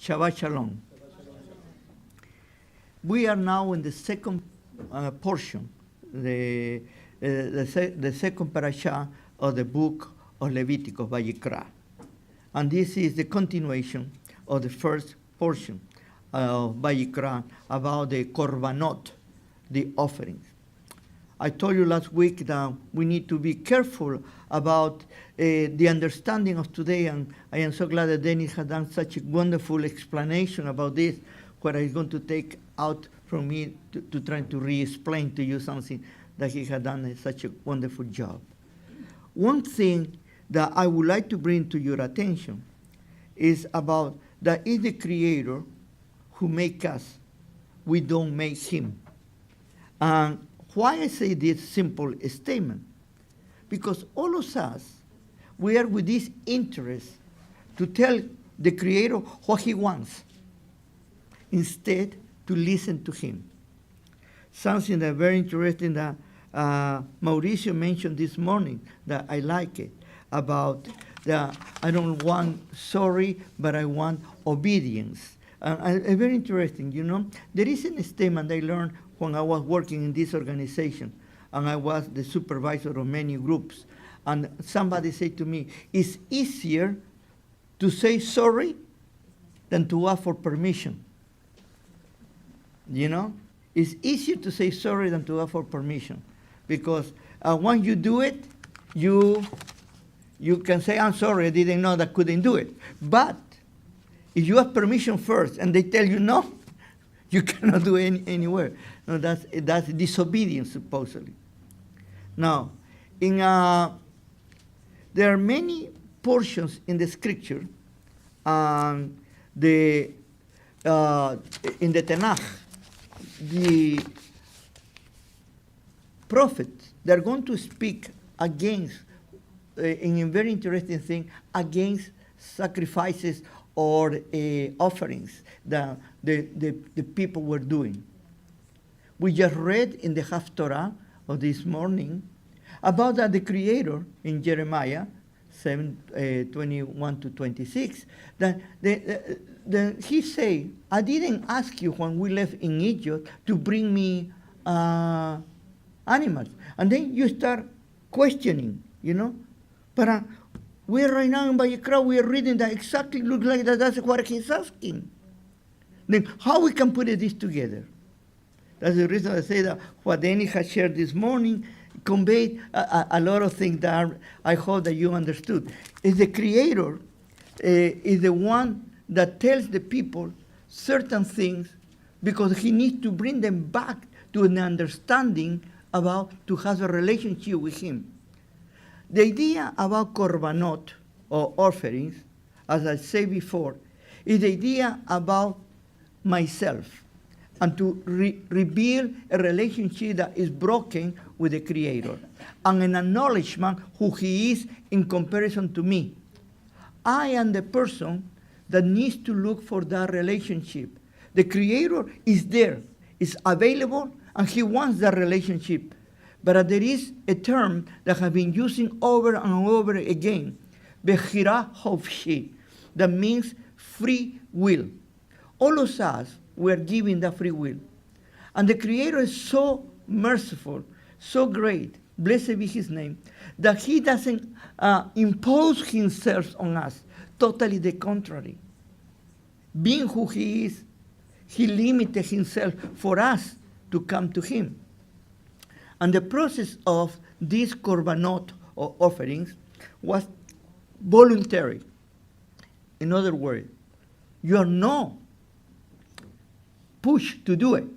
Shabbat Shalom. We are now in the second portion, the second parasha of the book of Leviticus, Vayikra. And this is the continuation of the first portion of Vayikra about the korbanot, the offerings. I told you last week that we need to be careful about the understanding of today, and I am so glad that Dennis has done such a wonderful explanation about this, where I'm going to take out from me to try to re-explain to you something that he has done such a wonderful job. One thing that I would like to bring to your attention is about that is the Creator who makes us. We don't make him. And why I say this simple statement? Because all of us, we are with this interest to tell the Creator what he wants, instead to listen to him. Something that very interesting that Mauricio mentioned this morning that I like it, about the, I don't want sorry, but I want obedience. Very interesting, you know. There is a statement I learned when I was working in this organization, and I was the supervisor of many groups. And somebody said to me, it's easier to say sorry than to ask for permission. You know? It's easier to say sorry than to ask for permission. Because once you do it, you can say, I'm sorry, I didn't know that I couldn't do it. But if you ask permission first and they tell you no, you cannot do it anywhere. No, that's disobedience, supposedly. Now, there are many portions in the scripture, in the Tanakh, the prophets, they're going to speak against, in a very interesting thing, against sacrifices or offerings that the people were doing. We just read in the Haftorah of this morning about that the Creator in Jeremiah 7:21 to 26, that he say, I didn't ask you when we left in Egypt to bring me animals. And then you start questioning, you know. But we're right now in Vayikra, we are reading that exactly looks like that's what he's asking. Then how we can put this together? That's the reason I say that what Danny has shared this morning conveyed a lot of things that I hope that you understood. Is the Creator is the one that tells the people certain things because he needs to bring them back to an understanding about to have a relationship with him. The idea about korbanot, or offerings, as I said before, is the idea about myself and to rebuild a relationship that is broken with the Creator and an acknowledgement who he is in comparison to me. I am the person that needs to look for that relationship. The Creator is there, is available, and he wants that relationship. But there is a term that has been using over and over again, Bechira Hofshi, that means free will. All of us were given that free will. And the Creator is so merciful, so great, blessed be his name, that he doesn't impose himself on us. Totally the contrary. Being who he is, he limited himself for us to come to him. And the process of these korbanot, or offerings, was voluntary. In other words, you are not pushed to do it.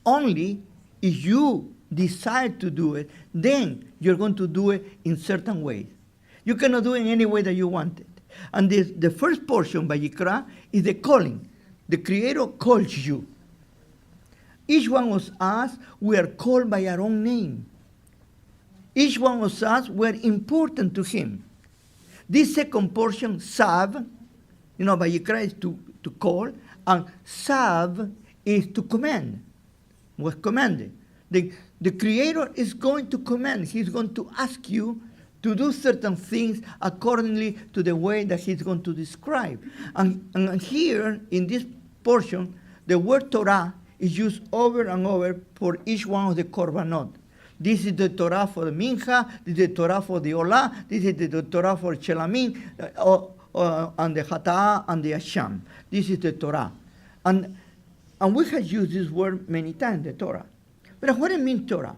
Only if you decide to do it, then you're going to do it in certain ways. You cannot do it in any way that you want it. And the first portion, Vayikra, is the calling. The Creator calls you. Each one of us, we are called by our own name. Each one of us, we are important to him. This second portion, Tzav, you know, Vayikra is to call, and Tzav is to command, was commanded. The Creator is going to command. He's going to ask you to do certain things accordingly to the way that he's going to describe. And here, in this portion, the word Torah is used over and over for each one of the korbanot. This is the Torah for the mincha, this is the Torah for the olah, this is the Torah for chelamim, and the hata'ah and the asham. This is the Torah. And we have used this word many times, the Torah. But what does it mean, Torah?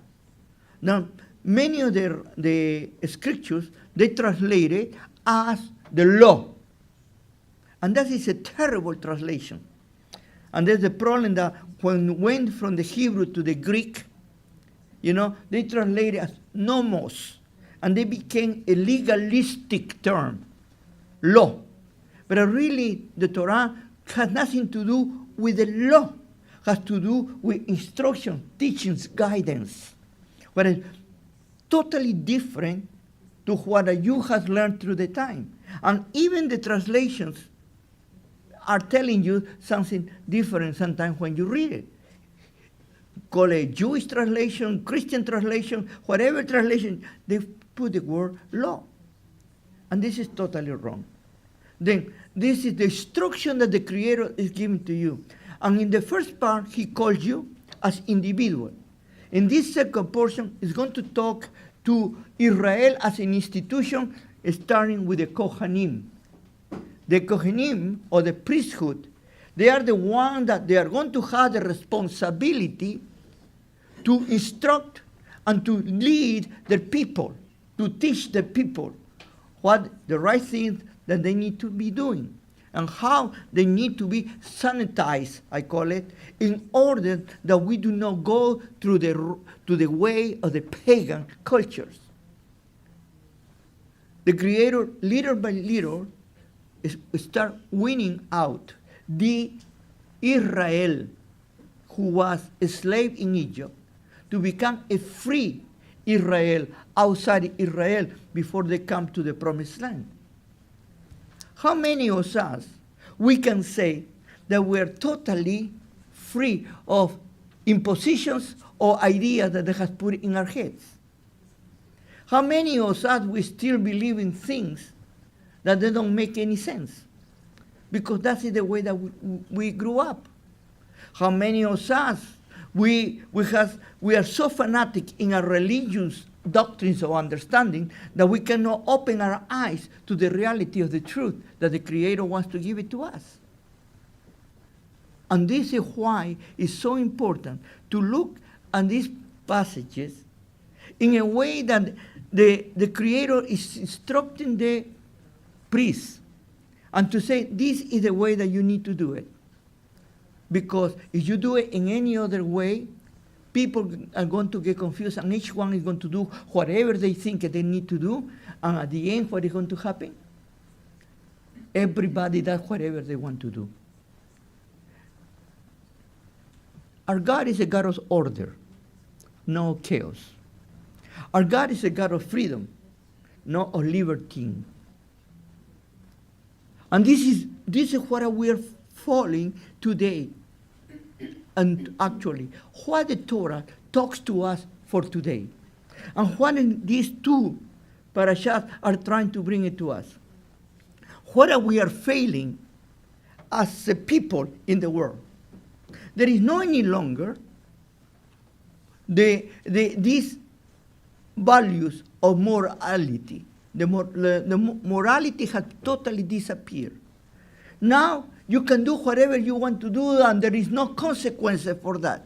Now, many of the scriptures, they translate it as the law. And that is a terrible translation. And there's the problem that when it went from the Hebrew to the Greek, they translated as nomos. And they became a legalistic term, law. But really, the Torah has nothing to do with the law. It has to do with instruction, teachings, guidance. But it's totally different to what you have learned through the time. And even the translations are telling you something different sometimes when you read it. Call it Jewish translation, Christian translation, whatever translation, they put the word law. And this is totally wrong. Then this is the instruction that the Creator is giving to you. And in the first part, he calls you as individual. In this second portion, he's going to talk to Israel as an institution, starting with the Kohanim. The Kohanim, or the priesthood, they are the ones that they are going to have the responsibility to instruct and to lead the people, to teach the people what the right things that they need to be doing and how they need to be sanitized, I call it, in order that we do not go through the way of the pagan cultures. The Creator, little by little, start winning out the Israel who was a slave in Egypt to become a free Israel outside Israel before they come to the promised land. How many of us we can say that we're totally free of impositions or ideas that they have put in our heads? How many of us we still believe in things that they don't make any sense? Because that is the way that we grew up. How many of us we are so fanatic in our religious doctrines of understanding that we cannot open our eyes to the reality of the truth that the Creator wants to give it to us. And this is why it's so important to look at these passages in a way that the Creator is instructing the priests and to say, this is the way that you need to do it. Because if you do it in any other way, people are going to get confused, and each one is going to do whatever they think that they need to do, and at the end, what is going to happen? Everybody does whatever they want to do. Our God is a God of order, no chaos. Our God is a God of freedom, not of liberty. And this is what we are following today. And actually, what the Torah talks to us for today. And what these two parashas are trying to bring it to us. What we are failing as a people in the world. There is no any longer these values of morality. The morality has totally disappeared. Now, you can do whatever you want to do, and there is no consequences for that.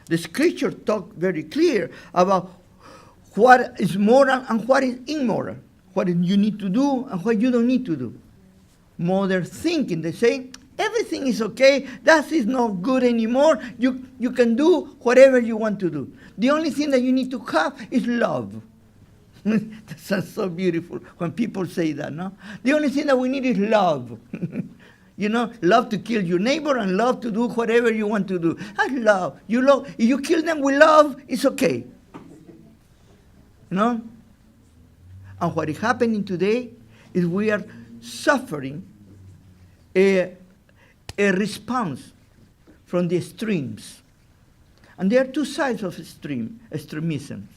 The scripture talk very clear about what is moral and what is immoral, what you need to do and what you don't need to do. Modern thinking, they say, everything is okay, that is not good anymore, you can do whatever you want to do. The only thing that you need to have is love. That sounds so beautiful when people say that, no? The only thing that we need is love. Love to kill your neighbor and love to do whatever you want to do. That's love. If you kill them with love, it's okay. And what is happening today is we are suffering a response from the extremes. And there are two sides of extremism.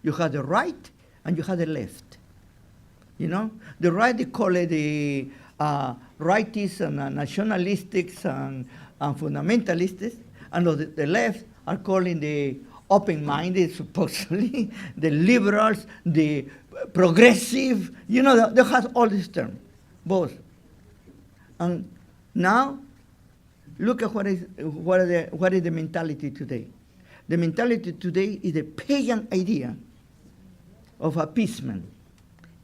You have the right and you have the left. You know, the right, they call it the rightists and nationalistics and fundamentalists, and the left are calling the open-minded, supposedly, the liberals, the progressive, you know, they have all these terms, both. And now, look at what is the mentality today. The mentality today is the pagan idea of appeasement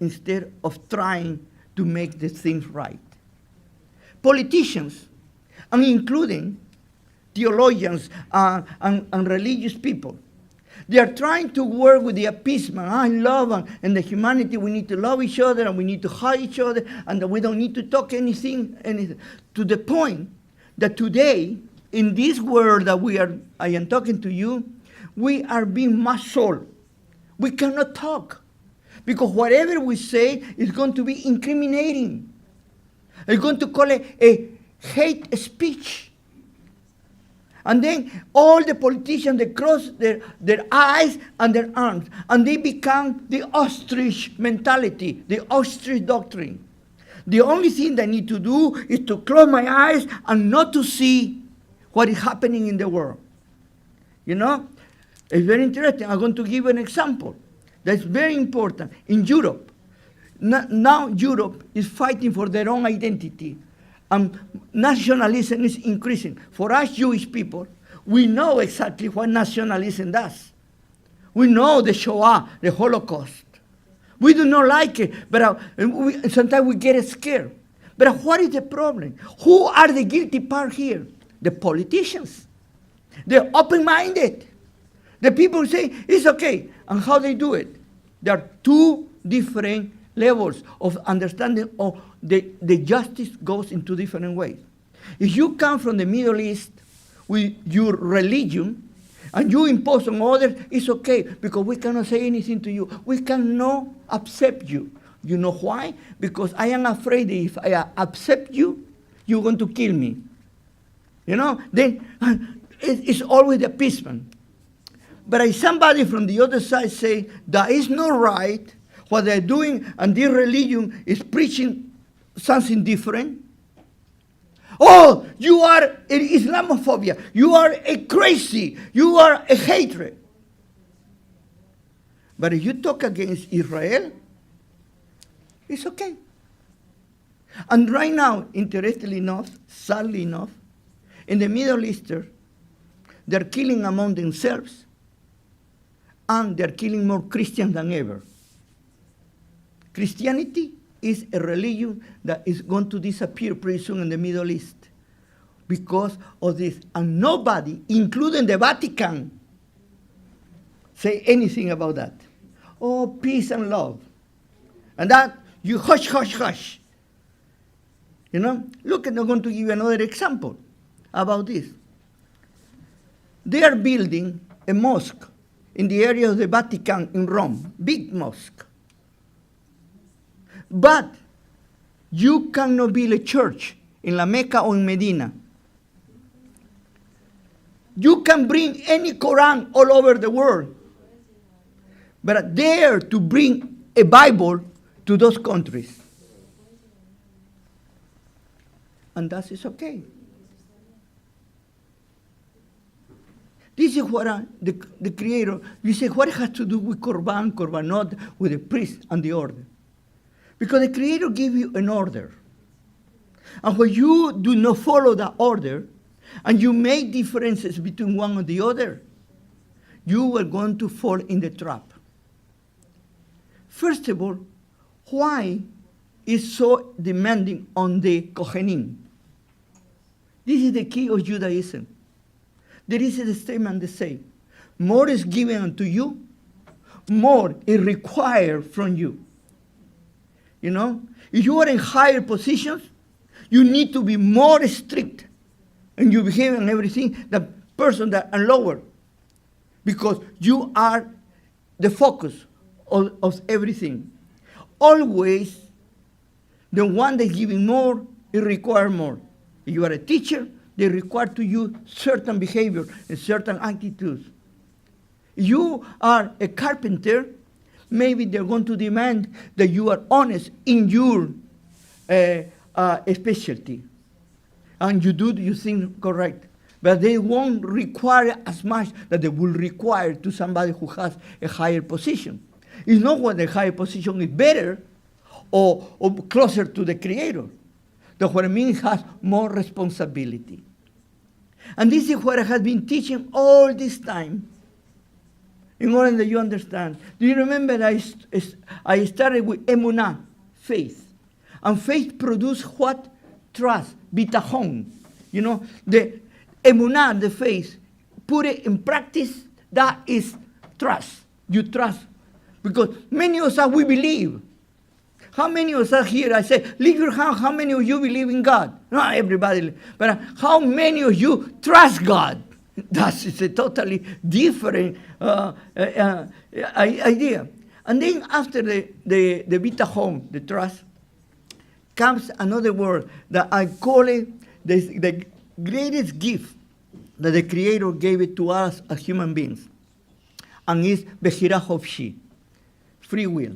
instead of trying to make the things right. Politicians, and including theologians and religious people, they are trying to work with the appeasement. I love and the humanity, we need to love each other and we need to hug each other and that we don't need to talk anything, to the point that today, in this world that I am talking to you, we are being muscled. We cannot talk because whatever we say is going to be incriminating. They're going to call it a hate speech. And then all the politicians, they cross their eyes and their arms, and they become the ostrich mentality, the ostrich doctrine. The only thing I need to do is to close my eyes and not to see what is happening in the world. You know, it's very interesting. I'm going to give an example that's very important. In Europe, now Europe is fighting for their own identity. And nationalism is increasing. For us Jewish people, we know exactly what nationalism does. We know the Shoah, the Holocaust. We do not like it, but sometimes we get scared. But what is the problem? Who are the guilty part here? The politicians. They're open-minded. The people say, it's okay. And how they do it? There are two different levels of understanding of the justice goes into different ways. If you come from the Middle East with your religion and you impose on others, it's okay because we cannot say anything to you. We cannot accept you. You know why? Because I am afraid that if I accept you, you're going to kill me. You know, then it's always the appeasement. But if somebody from the other side say, that is not right, what they're doing, and this religion is preaching something different. Oh, you are an Islamophobia. You are a crazy. You are a hatred. But if you talk against Israel, it's okay. And right now, interestingly enough, sadly enough, in the Middle East, they're killing among themselves, and they're killing more Christians than ever. Christianity is a religion that is going to disappear pretty soon in the Middle East because of this. And nobody, including the Vatican, say anything about that. Oh, peace and love. And that, you hush, hush, hush. You know, look, I'm going to give you another example about this. They are building a mosque in the area of the Vatican in Rome, big mosque. But you cannot build a church in La Mecca or in Medina. You can bring any Quran all over the world, but dare to bring a Bible to those countries. And that is okay. This is what the Creator, you say, what it has to do with Korban, Korbanot, with the priest and the order? Because the Creator gave you an order. And when you do not follow that order, and you make differences between one and the other, you are going to fall in the trap. First of all, why is so demanding on the Kohanim? This is the key of Judaism. There is a statement that says, more is given unto you, more is required from you. You know, if you are in higher positions, you need to be more strict in your behavior and everything than person that are lower, because you are the focus of everything. Always, the one that's giving more, it requires more. If you are a teacher, they require to you certain behavior and certain attitudes. If you are a carpenter, maybe they're going to demand that you are honest in your specialty. And you do you think correct. But they won't require as much that they will require to somebody who has a higher position. It's not what the higher position is better or closer to the Creator. The what it means has more responsibility. And this is what I have been teaching all this time, in order that you understand. Do you remember I started with emunah, faith. And faith produces what? Trust, bitachon. You know, the emunah, the faith, put it in practice, that is trust. You trust. Because many of us, we believe. How many of us here, I say, leave your hand, how many of you believe in God? Not everybody. But how many of you trust God? That's a totally different idea. And then after the bitachon, the trust, comes another word that I call it the greatest gift that the Creator gave it to us as human beings. And it's Bechirah Hofshi, free will.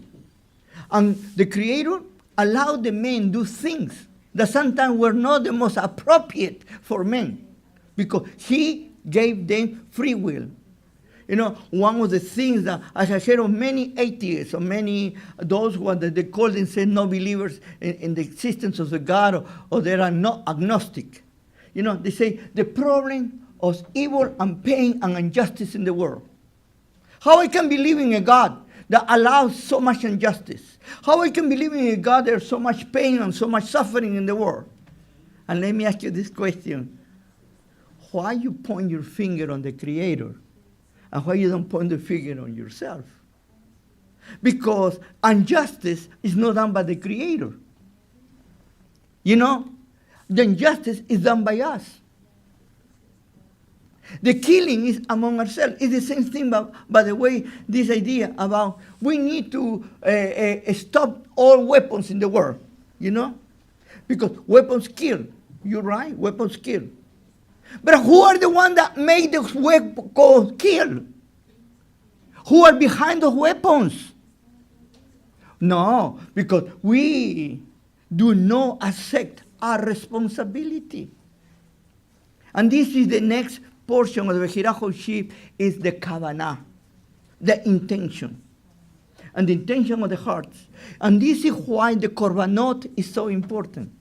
And the Creator allowed the men do things that sometimes were not the most appropriate for men, because He gave them free will. You know, one of the things that I have heard of many atheists or many those who they call themselves no believers in the existence of the God, or they are not agnostic. You know, they say the problem of evil and pain and injustice in the world. How I can believe in a God that allows so much injustice? How I can believe in a God there's so much pain and so much suffering in the world? And let me ask you this question. Why you point your finger on the Creator? And why you don't point the finger on yourself? Because injustice is not done by the Creator. You know, the injustice is done by us. The killing is among ourselves. It's the same thing, by the way, this idea about we need to stop all weapons in the world, you know? Because weapons kill. You're right, weapons kill. But who are the ones that make those weapons kill? Who are behind those weapons? No, because we do not accept our responsibility. And this is the next portion of the Bechirah Hoshib, is the kavanah, the intention. And the intention of the hearts. And this is why the korbanot is so important.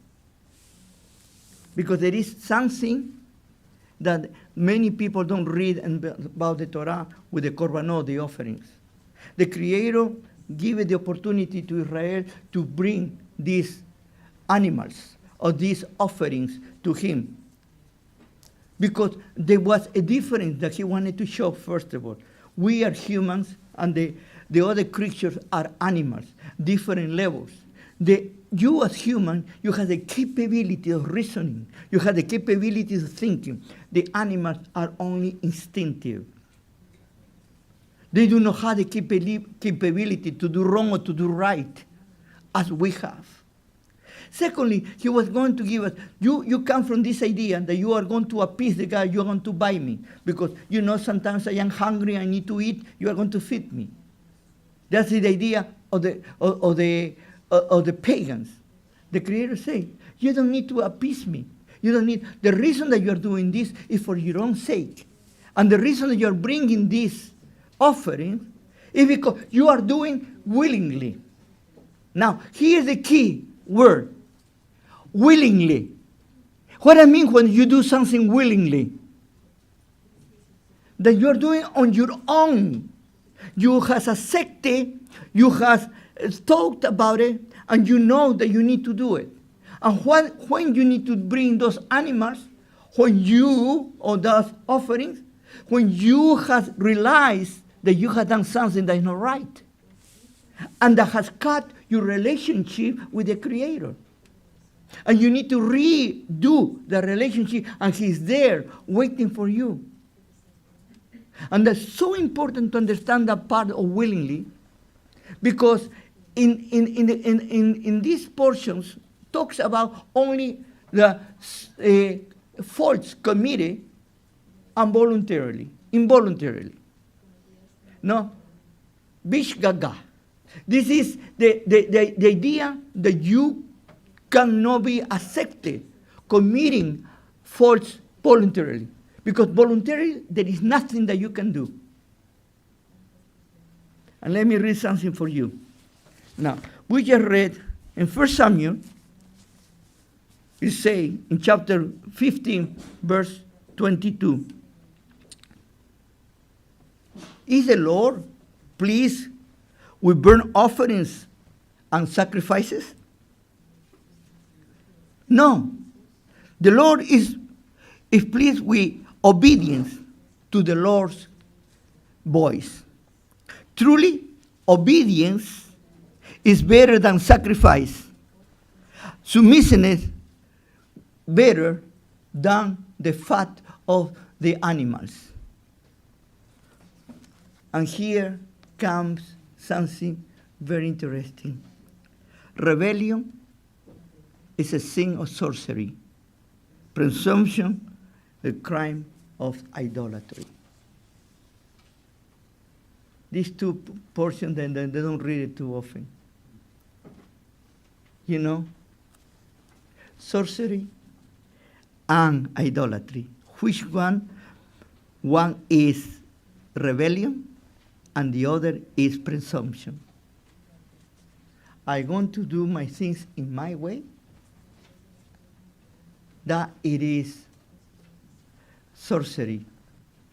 Because there is something that many people don't read about the Torah with the korbanot, the offerings. The Creator gave the opportunity to Israel to bring these animals or these offerings to Him. Because there was a difference that He wanted to show, first of all. We are humans and the other creatures are animals, different levels. You as human, you have the capability of reasoning. You have the capability of thinking. The animals are only instinctive. They do not have the capability to do wrong or to do right as we have. Secondly, He was going to give us, you come from this idea that you are going to appease the guy, you are going to buy me. Because, you know, sometimes I am hungry, I need to eat, you are going to feed me. That's the idea of the pagans. The Creator says, you don't need to appease me. You don't need, the reason that you are doing this is for your own sake. And the reason that you are bringing this offering is because you are doing willingly. Now, here's the key word. Willingly. What I mean when you do something willingly? That you are doing on your own. You have accepted, you have talked about it, and you know that you need to do it. And when you need to bring those animals, when you, or those offerings, when you have realized that you have done something that is not right, and that has cut your relationship with the Creator. And you need to redo the relationship, and He's there waiting for you. And that's so important to understand that part of willingly, because in these portions talks about only the faults committed involuntarily. No, bishgaga, This is the idea that you cannot be accepted committing faults voluntarily. Because voluntarily, there is nothing that you can do. And let me read something for you. Now, we just read in 1 Samuel, it says in chapter 15, verse 22, is the Lord pleased with burnt offerings and sacrifices? No. The Lord is pleased with obedience to the Lord's voice. Truly, obedience is better than sacrifice. Submissiveness better than the fat of the animals. And here comes something very interesting. Rebellion is a sin of sorcery. Presumption, a crime of idolatry. These two portions, they don't read it too often. You know, sorcery and idolatry. Which one? One is rebellion and the other is presumption. I want to do my things in my way. That it is sorcery.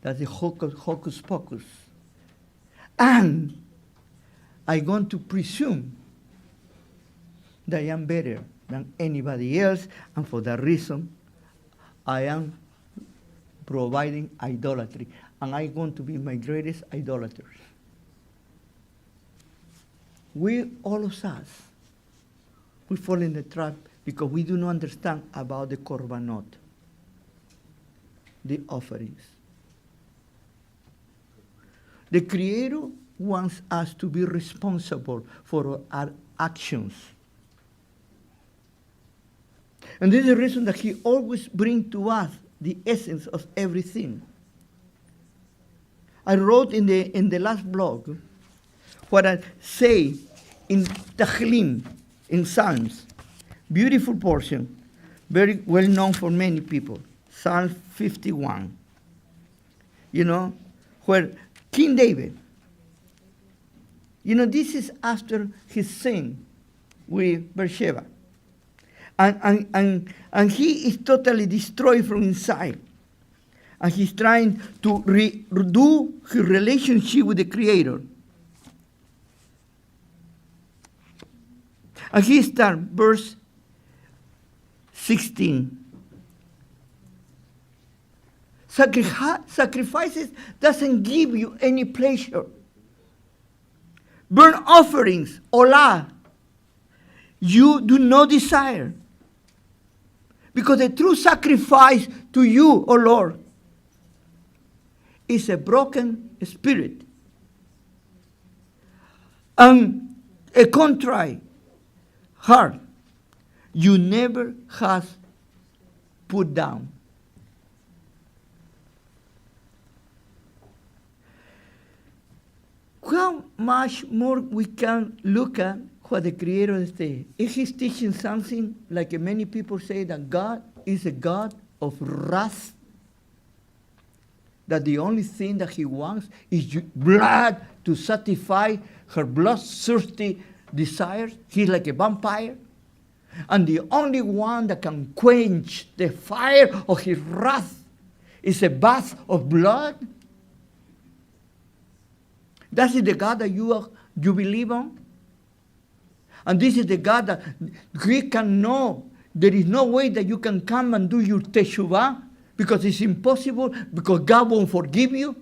That's the hocus pocus. And I want to presume that I am better than anybody else, and for that reason, I am providing idolatry. And I want to be my greatest idolaters. We, all of us, we fall in the trap because we do not understand about the korbanot, the offerings. The Creator wants us to be responsible for our actions. And this is the reason that He always brings to us the essence of everything. I wrote in the last blog what I say in Tehillim, in Psalms, beautiful portion, very well known for many people, Psalm 51. You know, where King David, you know, this is after his sin with Bathsheba. And he is totally destroyed from inside. And he's trying to redo his relationship with the Creator. And he starts verse 16. Sacrifices doesn't give you any pleasure. Burnt offerings, olah, you do not desire. Because the true sacrifice to you, O Lord, is a broken spirit and a contrite heart you never has put down. How much more we can look at what the Creator says? Is He teaching something like many people say that God is a God of wrath? That the only thing that He wants is blood to satisfy her bloodthirsty desires? He's like a vampire. And the only one that can quench the fire of His wrath is a bath of blood? That is the God that you believe on? And this is the God that He can know. There is no way that you can come and do your teshuvah because it's impossible, because God won't forgive you.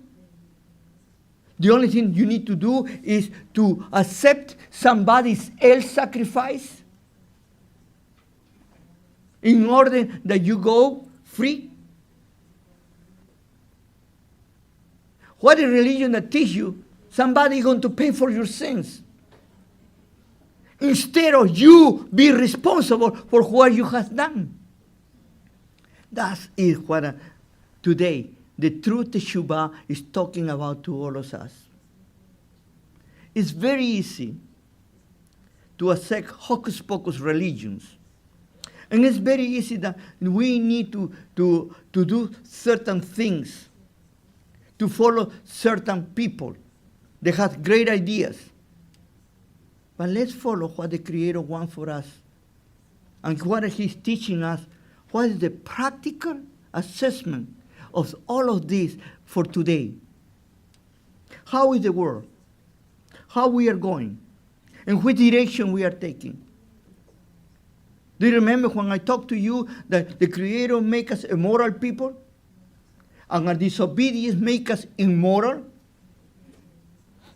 The only thing you need to do is to accept somebody else's sacrifice in order that you go free. What is religion that teaches you somebody is going to pay for your sins instead of you be responsible for what you have done? That is what today the true teshuvah is talking about to all of us. It's very easy to accept hocus pocus religions. And it's very easy that we need to do certain things, to follow certain people. They have great ideas. But let's follow what the Creator wants for us. And what He's teaching us, what is the practical assessment of all of this for today? How is the world? How we are going? In which direction we are taking? Do you remember when I talked to you that the Creator make us immoral people? And our disobedience make us immoral?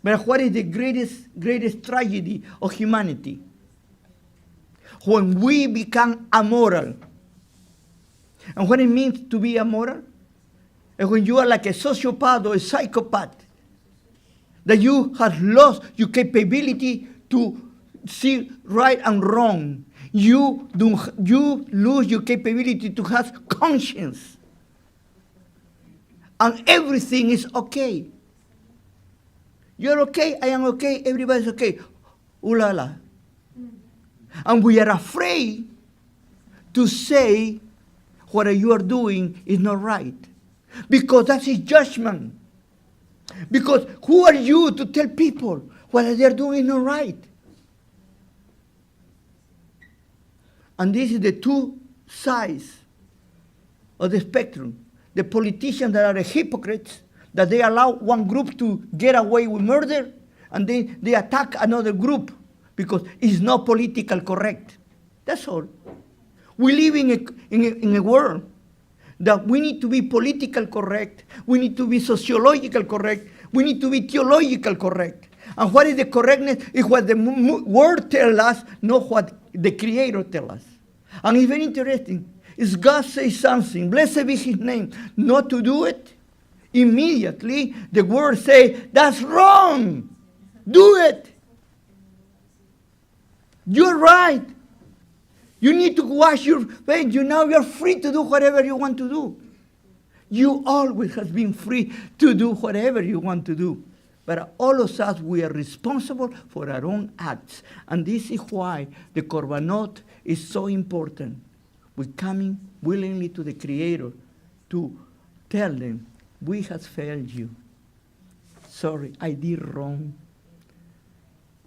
But what is the greatest tragedy of humanity? When we become amoral. And what it means to be amoral? And when you are like a sociopath or a psychopath, that you have lost your capability to see right and wrong. You lose your capability to have conscience. And everything is okay. You're okay, I am okay, everybody's okay. Ooh la la. And we are afraid to say what you are doing is not right. Because that is judgment. Because who are you to tell people what they are doing is not right? And this is the two sides of the spectrum. The politicians that are the hypocrites, that they allow one group to get away with murder, and then they attack another group because it's not politically correct. That's all. We live in a world that we need to be politically correct, we need to be sociological correct, we need to be theological correct. And what is the correctness is what the word tells us, not what the Creator tells us. And it's very interesting. If God says something, blessed be His name, not to do it, immediately the word says, that's wrong. Do it. You're right. You need to wash your face. You're free to do whatever you want to do. You always have been free to do whatever you want to do. But all of us, we are responsible for our own acts. And this is why the korbanot is so important. We're coming willingly to the Creator to tell them, we have failed you. Sorry, I did wrong.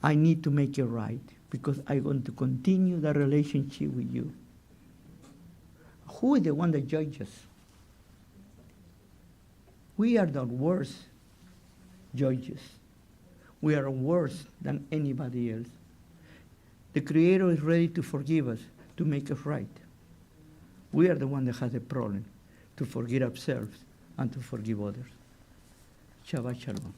I need to make it right because I want to continue the relationship with you. Who is the one that judges? We are the worst judges. We are worse than anybody else. The Creator is ready to forgive us, to make us right. We are the one that has a problem to forgive ourselves and to forgive others. Shabbat Shalom.